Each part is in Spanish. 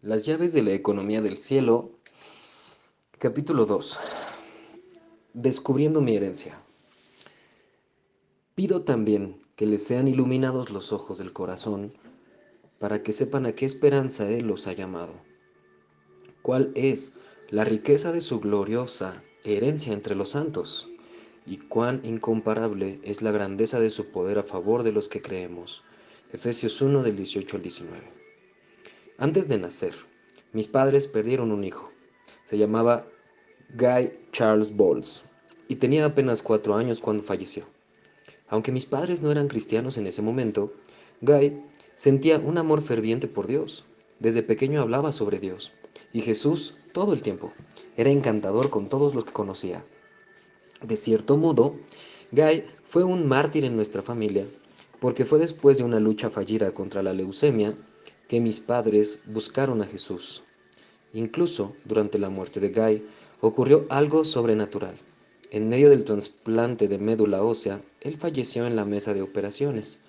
Las llaves de la economía del cielo, capítulo 2. Descubriendo mi herencia. Pido también que les sean iluminados los ojos del corazón, para que sepan a qué esperanza Él los ha llamado, cuál es la riqueza de su gloriosa herencia entre los santos, y cuán incomparable es la grandeza de su poder a favor de los que creemos. Efesios 1 del 18 al 19. Antes de nacer, mis padres perdieron un hijo. Se llamaba Guy Charles Bowles y tenía apenas 4 años cuando falleció. Aunque mis padres no eran cristianos en ese momento, Guy sentía un amor ferviente por Dios. Desde pequeño hablaba sobre Dios y Jesús todo el tiempo. Era encantador con todos los que conocía. De cierto modo, Guy fue un mártir en nuestra familia, porque fue después de una lucha fallida contra la leucemia que mis padres buscaron a Jesús. Incluso durante la muerte de Guy ocurrió algo sobrenatural. En medio del trasplante de médula ósea, él falleció en la mesa de operaciones.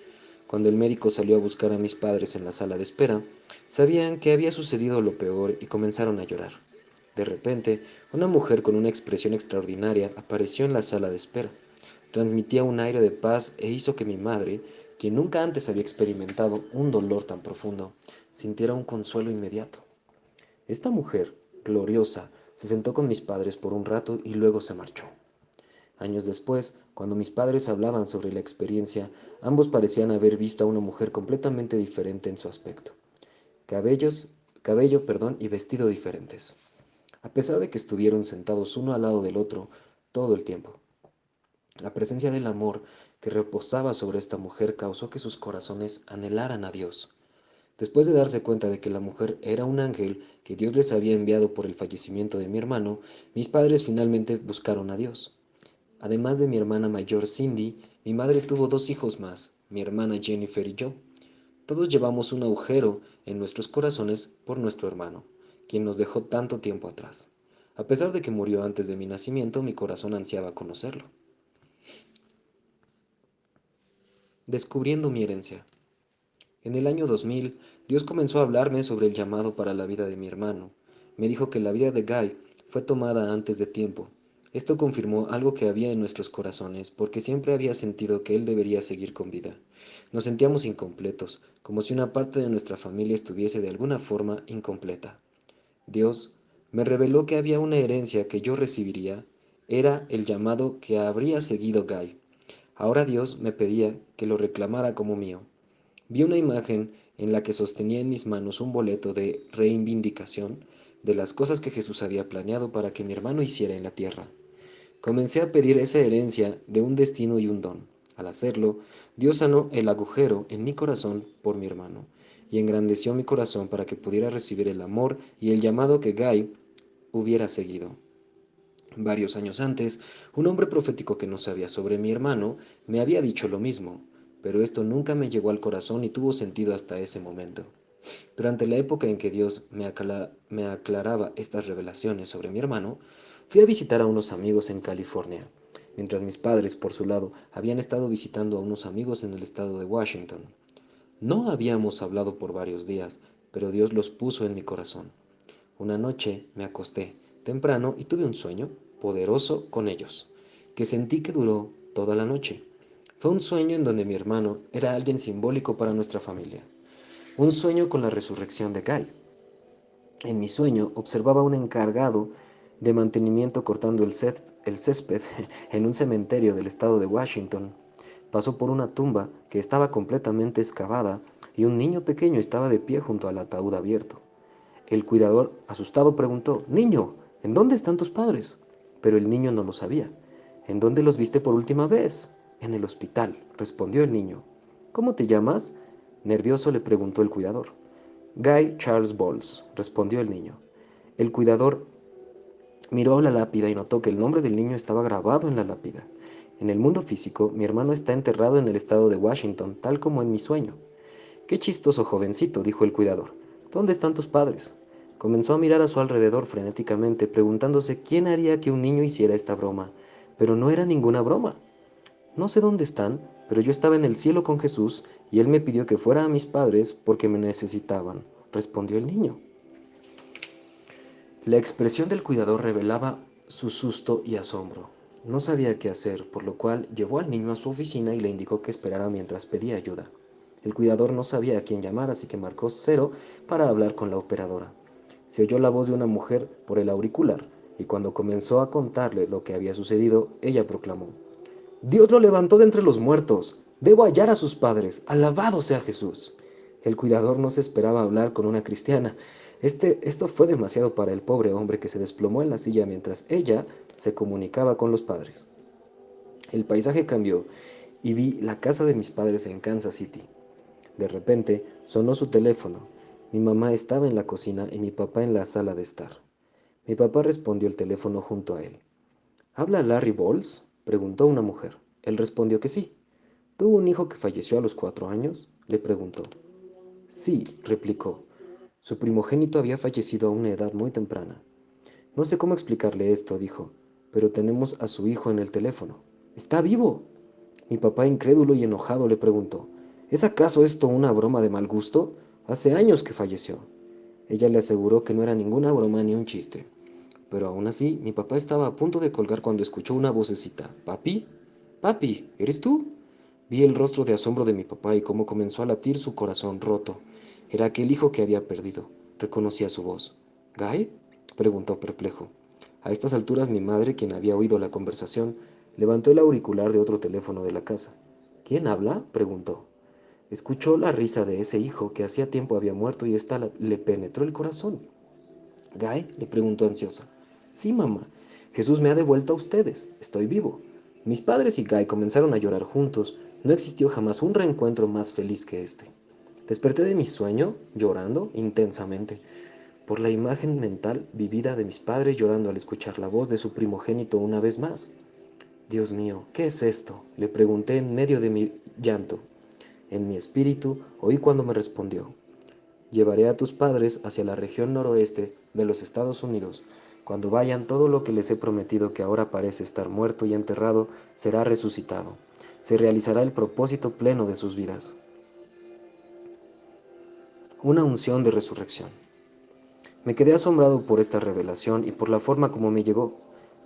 Cuando el médico salió a buscar a mis padres en la sala de espera, sabían que había sucedido lo peor y comenzaron a llorar. De repente, una mujer con una expresión extraordinaria apareció en la sala de espera. Transmitía un aire de paz e hizo que mi madre, quien nunca antes había experimentado un dolor tan profundo, sintiera un consuelo inmediato. Esta mujer, gloriosa, se sentó con mis padres por un rato y luego se marchó. Años después, cuando mis padres hablaban sobre la experiencia, ambos parecían haber visto a una mujer completamente diferente en su aspecto. Cabello, y vestido diferentes. A pesar de que estuvieron sentados uno al lado del otro todo el tiempo. La presencia del amor que reposaba sobre esta mujer causó que sus corazones anhelaran a Dios. Después de darse cuenta de que la mujer era un ángel que Dios les había enviado por el fallecimiento de mi hermano, mis padres finalmente buscaron a Dios. Además de mi hermana mayor Cindy, mi madre tuvo 2 hijos más, mi hermana Jennifer y yo. Todos llevamos un agujero en nuestros corazones por nuestro hermano, quien nos dejó tanto tiempo atrás. A pesar de que murió antes de mi nacimiento, mi corazón ansiaba conocerlo. Descubriendo mi herencia. En el año 2000, Dios comenzó a hablarme sobre el llamado para la vida de mi hermano. Me dijo que la vida de Guy fue tomada antes de tiempo. Esto confirmó algo que había en nuestros corazones, porque siempre había sentido que él debería seguir con vida. Nos sentíamos incompletos, como si una parte de nuestra familia estuviese de alguna forma incompleta. Dios me reveló que había una herencia que yo recibiría, era el llamado que habría seguido Guy. Ahora Dios me pedía que lo reclamara como mío. Vi una imagen en la que sostenía en mis manos un boleto de reivindicación de las cosas que Jesús había planeado para que mi hermano hiciera en la tierra. Comencé a pedir esa herencia de un destino y un don. Al hacerlo, Dios sanó el agujero en mi corazón por mi hermano y engrandeció mi corazón para que pudiera recibir el amor y el llamado que Guy hubiera seguido. Varios años antes, un hombre profético que no sabía sobre mi hermano me había dicho lo mismo, pero esto nunca me llegó al corazón y tuvo sentido hasta ese momento. Durante la época en que Dios me aclaraba estas revelaciones sobre mi hermano, fui a visitar a unos amigos en California, mientras mis padres, por su lado, habían estado visitando a unos amigos en el estado de Washington. No habíamos hablado por varios días, pero Dios los puso en mi corazón. Una noche me acosté temprano y tuve un sueño poderoso con ellos, que sentí que duró toda la noche. Fue un sueño en donde mi hermano era alguien simbólico para nuestra familia. Un sueño con la resurrección de Guy. En mi sueño observaba a un encargado de mantenimiento cortando el césped en un cementerio del estado de Washington. Pasó por una tumba que estaba completamente excavada y un niño pequeño estaba de pie junto al ataúd abierto. El cuidador, asustado, preguntó: «Niño, ¿en dónde están tus padres?». Pero el niño no lo sabía. «¿En dónde los viste por última vez?». «En el hospital», respondió el niño. «¿Cómo te llamas?». Nervioso le preguntó el cuidador. «Guy Charles Bowles», respondió el niño. El cuidador miró la lápida y notó que el nombre del niño estaba grabado en la lápida. «En el mundo físico, mi hermano está enterrado en el estado de Washington, tal como en mi sueño». «Qué chistoso jovencito», dijo el cuidador. «¿Dónde están tus padres?». Comenzó a mirar a su alrededor frenéticamente, preguntándose quién haría que un niño hiciera esta broma. Pero no era ninguna broma. «No sé dónde están, pero yo estaba en el cielo con Jesús y él me pidió que fuera a mis padres porque me necesitaban», respondió el niño. La expresión del cuidador revelaba su susto y asombro. No sabía qué hacer, por lo cual llevó al niño a su oficina y le indicó que esperara mientras pedía ayuda. El cuidador no sabía a quién llamar, así que marcó cero para hablar con la operadora. Se oyó la voz de una mujer por el auricular, y cuando comenzó a contarle lo que había sucedido, ella proclamó: Dios lo levantó de entre los muertos. Debo hallar a sus padres. Alabado sea Jesús. El cuidador no se esperaba hablar con una cristiana. Esto fue demasiado para el pobre hombre, que se desplomó en la silla mientras ella se comunicaba con los padres. El paisaje cambió y vi la casa de mis padres en Kansas City. De repente sonó su teléfono. Mi mamá estaba en la cocina y mi papá en la sala de estar. Mi papá respondió el teléfono junto a él. ¿Habla Larry Bowles?, preguntó una mujer. Él respondió que sí. ¿Tuvo un hijo que falleció a los 4 años?, le preguntó. Sí, replicó. Su primogénito había fallecido a una edad muy temprana. No sé cómo explicarle esto, dijo, pero tenemos a su hijo en el teléfono. ¡Está vivo! Mi papá, incrédulo y enojado, le preguntó: ¿Es acaso esto una broma de mal gusto? Hace años que falleció. Ella le aseguró que no era ninguna broma ni un chiste. Pero aún así, mi papá estaba a punto de colgar cuando escuchó una vocecita. ¿Papi? ¿Papi? ¿Eres tú? Vi el rostro de asombro de mi papá y cómo comenzó a latir su corazón roto. Era aquel hijo que había perdido. Reconocía su voz. ¿Guy?, preguntó perplejo. A estas alturas mi madre, quien había oído la conversación, levantó el auricular de otro teléfono de la casa. ¿Quién habla?, preguntó. Escuchó la risa de ese hijo que hacía tiempo había muerto y ésta le penetró el corazón. ¿Guy?, le preguntó ansiosa. Sí, mamá. Jesús me ha devuelto a ustedes. Estoy vivo. Mis padres y Guy comenzaron a llorar juntos. No existió jamás un reencuentro más feliz que este. Desperté de mi sueño, llorando intensamente, por la imagen mental vivida de mis padres llorando al escuchar la voz de su primogénito una vez más. Dios mío, ¿qué es esto?, le pregunté en medio de mi llanto. En mi espíritu oí cuando me respondió: Llevaré a tus padres hacia la región noroeste de los Estados Unidos. Cuando vayan, todo lo que les he prometido, que ahora parece estar muerto y enterrado, será resucitado. Se realizará el propósito pleno de sus vidas. Una unción de resurrección. Me quedé asombrado por esta revelación y por la forma como me llegó.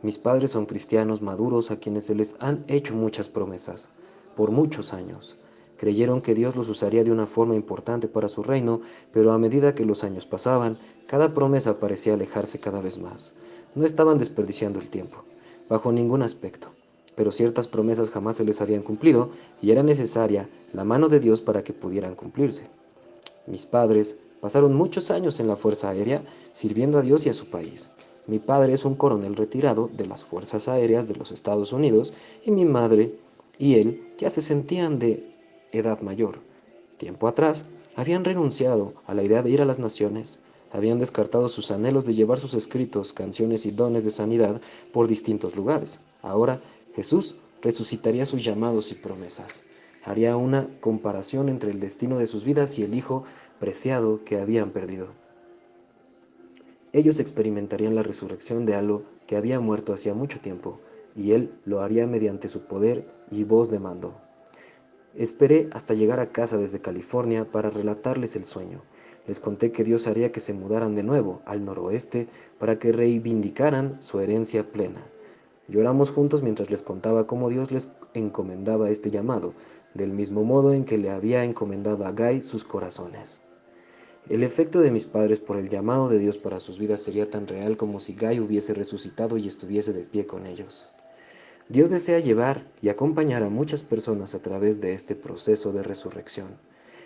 Mis padres son cristianos maduros a quienes se les han hecho muchas promesas, por muchos años. Creyeron que Dios los usaría de una forma importante para su reino, pero a medida que los años pasaban, cada promesa parecía alejarse cada vez más. No estaban desperdiciando el tiempo, bajo ningún aspecto, pero ciertas promesas jamás se les habían cumplido y era necesaria la mano de Dios para que pudieran cumplirse. Mis padres pasaron muchos años en la Fuerza Aérea sirviendo a Dios y a su país. Mi padre es un coronel retirado de las Fuerzas Aéreas de los Estados Unidos y mi madre y él ya se sentían de edad mayor. Tiempo atrás habían renunciado a la idea de ir a las naciones, habían descartado sus anhelos de llevar sus escritos, canciones y dones de sanidad por distintos lugares. Ahora Jesús resucitaría sus llamados y promesas. Haría una comparación entre el destino de sus vidas y el hijo preciado que habían perdido. Ellos experimentarían la resurrección de algo que había muerto hacía mucho tiempo, y Él lo haría mediante su poder y voz de mando. Esperé hasta llegar a casa desde California para relatarles el sueño. Les conté que Dios haría que se mudaran de nuevo al noroeste para que reivindicaran su herencia plena. Lloramos juntos mientras les contaba cómo Dios les encomendaba este llamado, del mismo modo en que le había encomendado a Guy sus corazones. El efecto de mis padres por el llamado de Dios para sus vidas sería tan real como si Guy hubiese resucitado y estuviese de pie con ellos. Dios desea llevar y acompañar a muchas personas a través de este proceso de resurrección.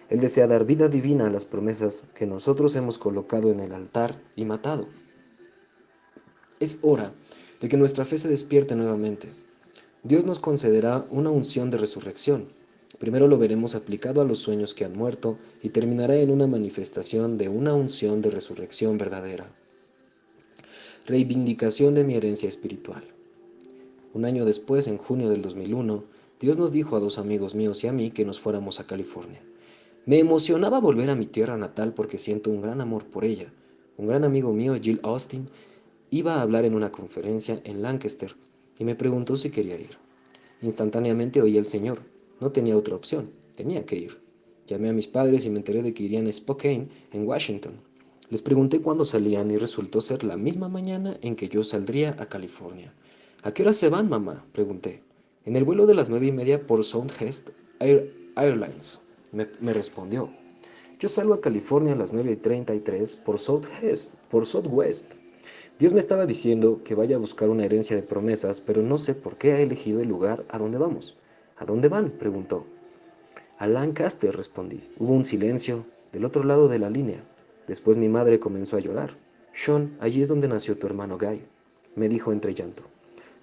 Él desea dar vida divina a las promesas que nosotros hemos colocado en el altar y matado. Es hora de que nuestra fe se despierte nuevamente. Dios nos concederá una unción de resurrección. Primero lo veremos aplicado a los sueños que han muerto y terminará en una manifestación de una unción de resurrección verdadera. Reivindicación de mi herencia espiritual. Un año después, en junio del 2001, Dios nos dijo a dos amigos míos y a mí que nos fuéramos a California. Me emocionaba volver a mi tierra natal porque siento un gran amor por ella. Un gran amigo mío, Jill Austin, iba a hablar en una conferencia en Lancaster y me preguntó si quería ir. Instantáneamente oí al Señor. No tenía otra opción. Tenía que ir. Llamé a mis padres y me enteré de que irían a Spokane, en Washington. Les pregunté cuándo salían y resultó ser la misma mañana en que yo saldría a California. ¿A qué hora se van, mamá?, pregunté. En el vuelo de las 9:30 por Southwest Airlines, me respondió. Yo salgo a California a las 9:33 por Southwest. Dios me estaba diciendo que vaya a buscar una herencia de promesas, pero no sé por qué ha elegido el lugar a donde vamos. ¿A dónde van?, preguntó. A Lancaster, respondí. Hubo un silencio del otro lado de la línea. Después mi madre comenzó a llorar. Sean, allí es donde nació tu hermano Guy, me dijo entre llanto.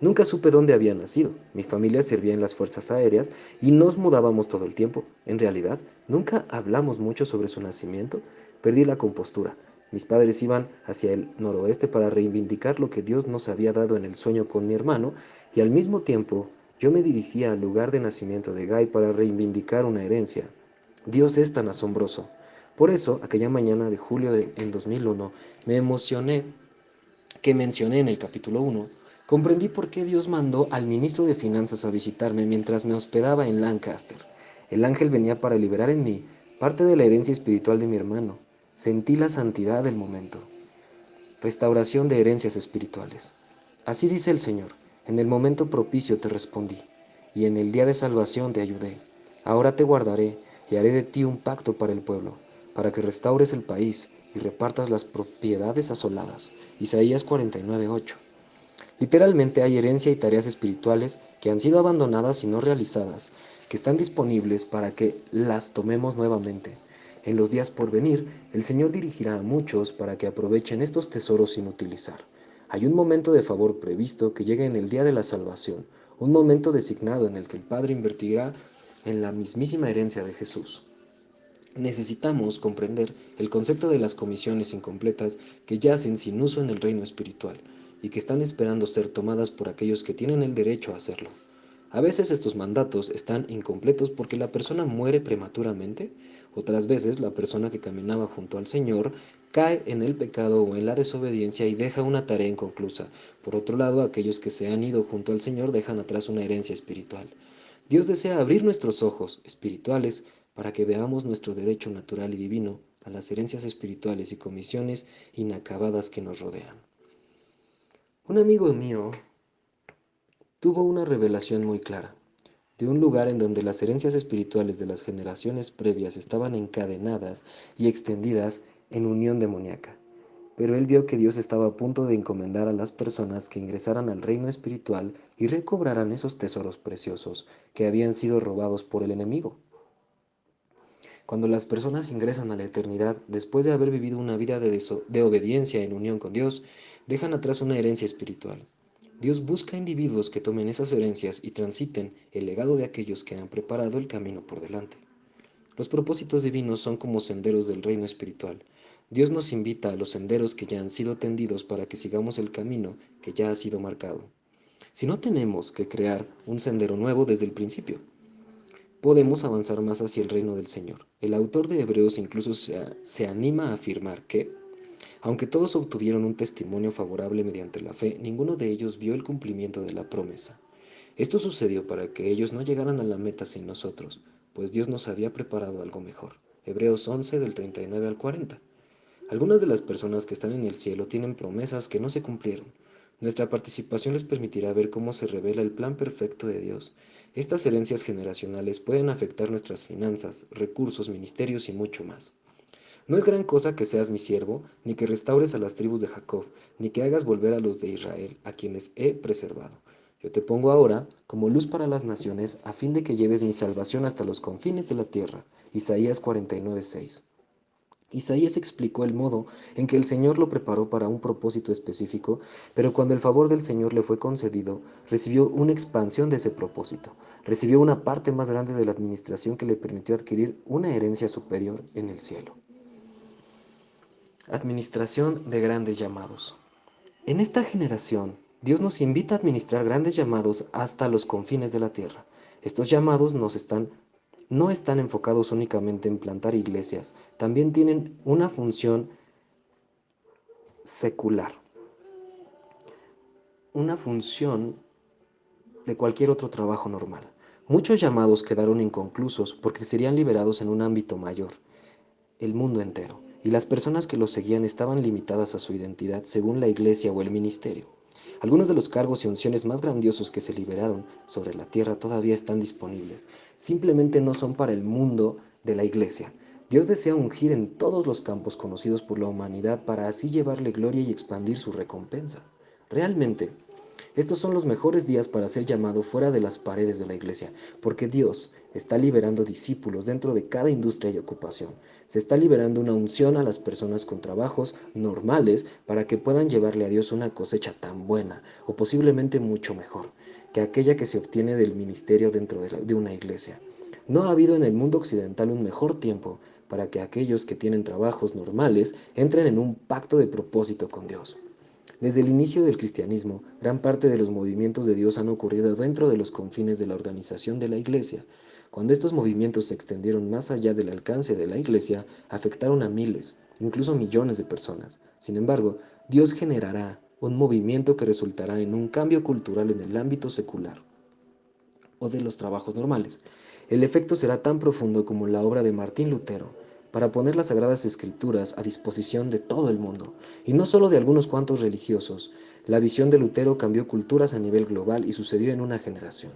Nunca supe dónde había nacido. Mi familia servía en las fuerzas aéreas y nos mudábamos todo el tiempo. En realidad, nunca hablamos mucho sobre su nacimiento. Perdí la compostura. Mis padres iban hacia el noroeste para reivindicar lo que Dios nos había dado en el sueño con mi hermano, y al mismo tiempo yo me dirigía al lugar de nacimiento de Guy para reivindicar una herencia. Dios es tan asombroso. Por eso, aquella mañana de julio en 2001, me emocioné que mencioné en el capítulo 1, comprendí por qué Dios mandó al ministro de Finanzas a visitarme mientras me hospedaba en Lancaster. El ángel venía para liberar en mí parte de la herencia espiritual de mi hermano. Sentí la santidad del momento. Restauración de herencias espirituales. Así dice el Señor, en el momento propicio te respondí, y en el día de salvación te ayudé. Ahora te guardaré y haré de ti un pacto para el pueblo, para que restaures el país y repartas las propiedades asoladas. Isaías 49:8. Literalmente hay herencia y tareas espirituales que han sido abandonadas y no realizadas, que están disponibles para que las tomemos nuevamente. En los días por venir, el Señor dirigirá a muchos para que aprovechen estos tesoros sin utilizar. Hay un momento de favor previsto que llega en el día de la salvación, un momento designado en el que el Padre invertirá en la mismísima herencia de Jesús. Necesitamos comprender el concepto de las comisiones incompletas que yacen sin uso en el reino espiritual y que están esperando ser tomadas por aquellos que tienen el derecho a hacerlo. A veces estos mandatos están incompletos porque la persona muere prematuramente, otras veces la persona que caminaba junto al Señor cae en el pecado o en la desobediencia y deja una tarea inconclusa. Por otro lado, aquellos que se han ido junto al Señor dejan atrás una herencia espiritual. Dios desea abrir nuestros ojos espirituales para que veamos nuestro derecho natural y divino a las herencias espirituales y comisiones inacabadas que nos rodean. Un amigo mío tuvo una revelación muy clara, de un lugar en donde las herencias espirituales de las generaciones previas estaban encadenadas y extendidas en unión demoníaca. Pero él vio que Dios estaba a punto de encomendar a las personas que ingresaran al reino espiritual y recobraran esos tesoros preciosos que habían sido robados por el enemigo. Cuando las personas ingresan a la eternidad, después de haber vivido una vida de obediencia en unión con Dios, dejan atrás una herencia espiritual. Dios busca individuos que tomen esas herencias y transiten el legado de aquellos que han preparado el camino por delante. Los propósitos divinos son como senderos del reino espiritual. Dios nos invita a los senderos que ya han sido tendidos para que sigamos el camino que ya ha sido marcado. Si no tenemos que crear un sendero nuevo desde el principio, podemos avanzar más hacia el reino del Señor. El autor de Hebreos incluso se anima a afirmar que, aunque todos obtuvieron un testimonio favorable mediante la fe, ninguno de ellos vio el cumplimiento de la promesa. Esto sucedió para que ellos no llegaran a la meta sin nosotros, pues Dios nos había preparado algo mejor. Hebreos 11 del 39 al 40. Algunas de las personas que están en el cielo tienen promesas que no se cumplieron. Nuestra participación les permitirá ver cómo se revela el plan perfecto de Dios. Estas herencias generacionales pueden afectar nuestras finanzas, recursos, ministerios y mucho más. No es gran cosa que seas mi siervo, ni que restaures a las tribus de Jacob, ni que hagas volver a los de Israel, a quienes he preservado. Yo te pongo ahora como luz para las naciones, a fin de que lleves mi salvación hasta los confines de la tierra. Isaías 49:6. Isaías explicó el modo en que el Señor lo preparó para un propósito específico, pero cuando el favor del Señor le fue concedido, recibió una expansión de ese propósito, recibió una parte más grande de la administración que le permitió adquirir una herencia superior en el cielo. Administración de grandes llamados. En esta generación, Dios nos invita a administrar grandes llamados hasta los confines de la tierra. Estos llamados no están enfocados únicamente en plantar iglesias, también tienen una función secular, una función de cualquier otro trabajo normal. Muchos llamados quedaron inconclusos porque serían liberados en un ámbito mayor, el mundo entero. y las personas que lo seguían estaban limitadas a su identidad según la iglesia o el ministerio. Algunos de los cargos y unciones más grandiosos que se liberaron sobre la tierra todavía están disponibles. Simplemente no son para el mundo de la iglesia. Dios desea ungir en todos los campos conocidos por la humanidad para así llevarle gloria y expandir su recompensa. Realmente, estos son los mejores días para ser llamado fuera de las paredes de la iglesia, porque Dios está liberando discípulos dentro de cada industria y ocupación. Se está liberando una unción a las personas con trabajos normales para que puedan llevarle a Dios una cosecha tan buena, o posiblemente mucho mejor, que aquella que se obtiene del ministerio dentro de una iglesia. No ha habido en el mundo occidental un mejor tiempo para que aquellos que tienen trabajos normales entren en un pacto de propósito con Dios. Desde el inicio del cristianismo, gran parte de los movimientos de Dios han ocurrido dentro de los confines de la organización de la Iglesia. Cuando estos movimientos se extendieron más allá del alcance de la Iglesia, afectaron a miles, incluso millones de personas. Sin embargo, Dios generará un movimiento que resultará en un cambio cultural en el ámbito secular o de los trabajos normales. El efecto será tan profundo como la obra de Martín Lutero, para poner las Sagradas Escrituras a disposición de todo el mundo, y no solo de algunos cuantos religiosos. La visión de Lutero cambió culturas a nivel global y sucedió en una generación.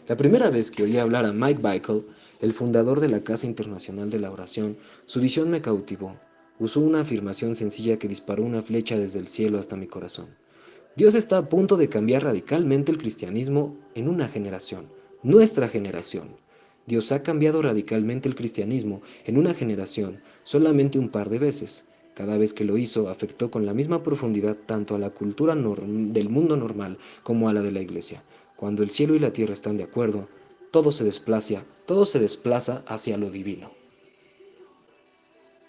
La primera vez que oí hablar a Mike Bickle, el fundador de la Casa Internacional de la Oración, su visión me cautivó. Usó una afirmación sencilla que disparó una flecha desde el cielo hasta mi corazón. Dios está a punto de cambiar radicalmente el cristianismo en una generación, nuestra generación. Dios ha cambiado radicalmente el cristianismo en una generación solamente un par de veces. Cada vez que lo hizo, afectó con la misma profundidad tanto a la cultura del mundo normal como a la de la iglesia. Cuando el cielo y la tierra están de acuerdo, todo se desplaza hacia lo divino.